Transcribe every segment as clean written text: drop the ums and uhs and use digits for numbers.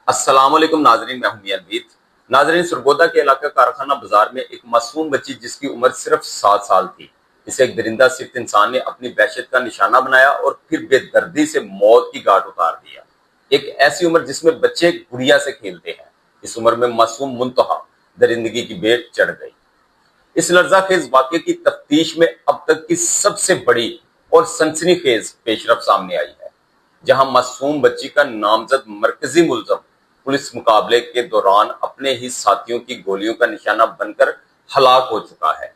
السلام علیکم ناظرین، میں ہوں میاں نوید۔ ناظرین، سرگودا کے علاقہ کارخانہ بازار میں ایک معصوم بچی جس کی عمر صرف 7 سال تھی، اسے ایک درندہ صفت انسان نے اپنی وحشت کا نشانہ بنایا اور پھر بے دردی سے موت کی گھاٹ اتار دیا۔ ایک ایسی عمر جس میں بچے گڑیا سے کھیلتے ہیں، اس عمر میں معصوم منتہا درندگی کی بھیٹ چڑھ گئی۔ اس لرزہ خیز واقعے کی تفتیش میں اب تک کی سب سے بڑی اور سنسنی خیز پیش رفت سامنے آئی ہے، جہاں معصوم بچی کا نامزد مرکزی ملزم پولیس مقابلے کے دوران اپنے ہی ساتھیوں کی گولیوں کا نشانہ بن کر ہلاک ہو چکا ہے۔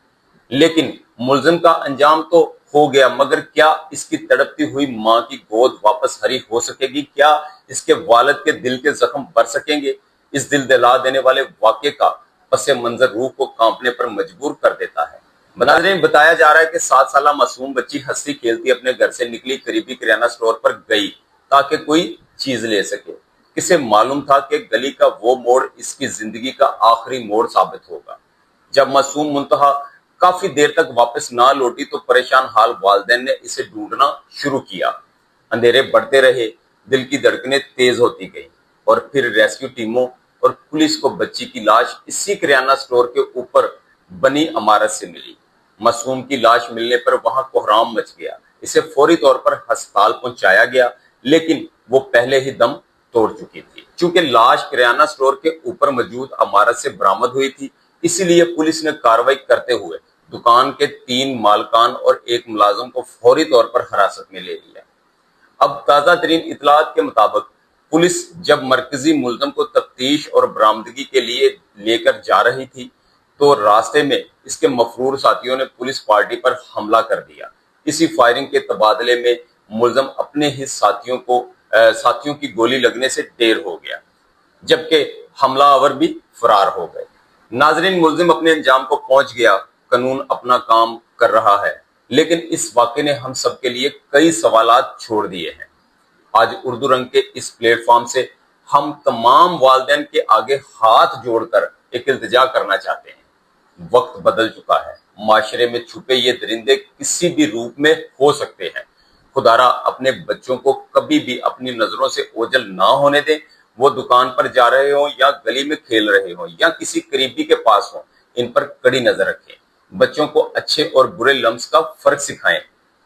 لیکن ملزم کا انجام تو ہو گیا، مگر کیا اس کی تڑپتی ہوئی ماں کی گود واپس ہری ہو سکے گی؟ کیا اس کے والد کے دل کے زخم بھر سکیں گے؟ اس دل دلا دینے والے واقعے کا پس منظر روح کو کانپنے پر مجبور کر دیتا ہے۔ ناظرین، بتایا جا رہا ہے کہ 7 سالہ معصوم بچی ہنستی کھیلتی اپنے گھر سے نکلی، قریبی کریانہ سٹور پر گئی تاکہ کوئی چیز لے سکے۔ کسے معلوم تھا کہ گلی کا وہ موڑ اس کی زندگی کا آخری موڑ ثابت ہوگا۔ جب معصوم منتہا کافی دیر تک واپس نہ لوٹی تو پریشان حال والدین نے اسے ڈھونڈنا شروع کیا۔ اندھیرے بڑھتے رہے، دل کی دھڑکنیں تیز ہوتی گئیں، اور پھر ریسکیو ٹیموں اور پولیس کو بچی کی لاش اسی کریانہ سٹور کے اوپر بنی عمارت سے ملی۔ معصوم کی لاش ملنے پر وہاں کوہرام مچ گیا۔ اسے فوری طور پر ہسپتال پہنچایا گیا، لیکن وہ پہلے ہی دم توڑ چکی تھی۔ چونکہ لاش کریانہ سٹور کے اوپر موجود عمارت سے برآمد ہوئی تھی، اسی لیے پولیس نے کارروائی کرتے ہوئے دکان کے 3 مالکان اور 1 ملازم کو فوری طور پر حراست میں لے لیا۔ اب تازہ ترین اطلاعات کے مطابق پولیس جب مرکزی ملزم کو تفتیش اور برآمدگی کے لیے لے کر جا رہی تھی تو راستے میں اس کے مفرور ساتھیوں نے پولیس پارٹی پر حملہ کر دیا۔ اسی فائرنگ کے تبادلے میں ملزم اپنے ہی ساتھیوں کی گولی لگنے سے ڈیر ہو گیا، جبکہ حملہ آور بھی فرار ہو گئے۔ ناظرین، ملزم اپنے انجام کو پہنچ گیا، قانون اپنا کام کر رہا ہے، لیکن اس واقعے نے ہم سب کے لیے کئی سوالات چھوڑ دیے ہیں۔ آج اردو رنگ کے اس پلیٹ فارم سے ہم تمام والدین کے آگے ہاتھ جوڑ کر ایک التجا کرنا چاہتے ہیں۔ وقت بدل چکا ہے، معاشرے میں چھپے یہ درندے کسی بھی روپ میں ہو سکتے ہیں۔ خدارا اپنے بچوں کو کبھی بھی اپنی نظروں سے اوجھل نہ ہونے دیں۔ وہ دکان پر جا رہے ہوں یا گلی میں کھیل رہے ہوں یا کسی قریبی کے پاس ہوں، ان پر کڑی نظر رکھیں۔ بچوں کو اچھے اور برے لمس کا فرق سکھائیں۔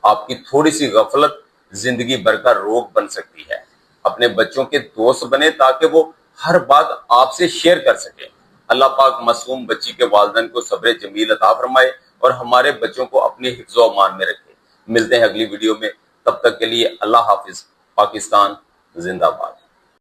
آپ کی تھوڑی سی غفلت زندگی بھر کا روگ بن سکتی ہے۔ اپنے بچوں کے دوست بنے تاکہ وہ ہر بات آپ سے شیئر کر سکیں۔ اللہ پاک معصوم بچی کے والدین کو صبر جمیل عطا فرمائے اور ہمارے بچوں کو اپنے حفظ و امان میں رکھے۔ ملتے ہیں اگلی ویڈیو میں، تب تک کے لیے اللہ حافظ۔ پاکستان زندہ باد۔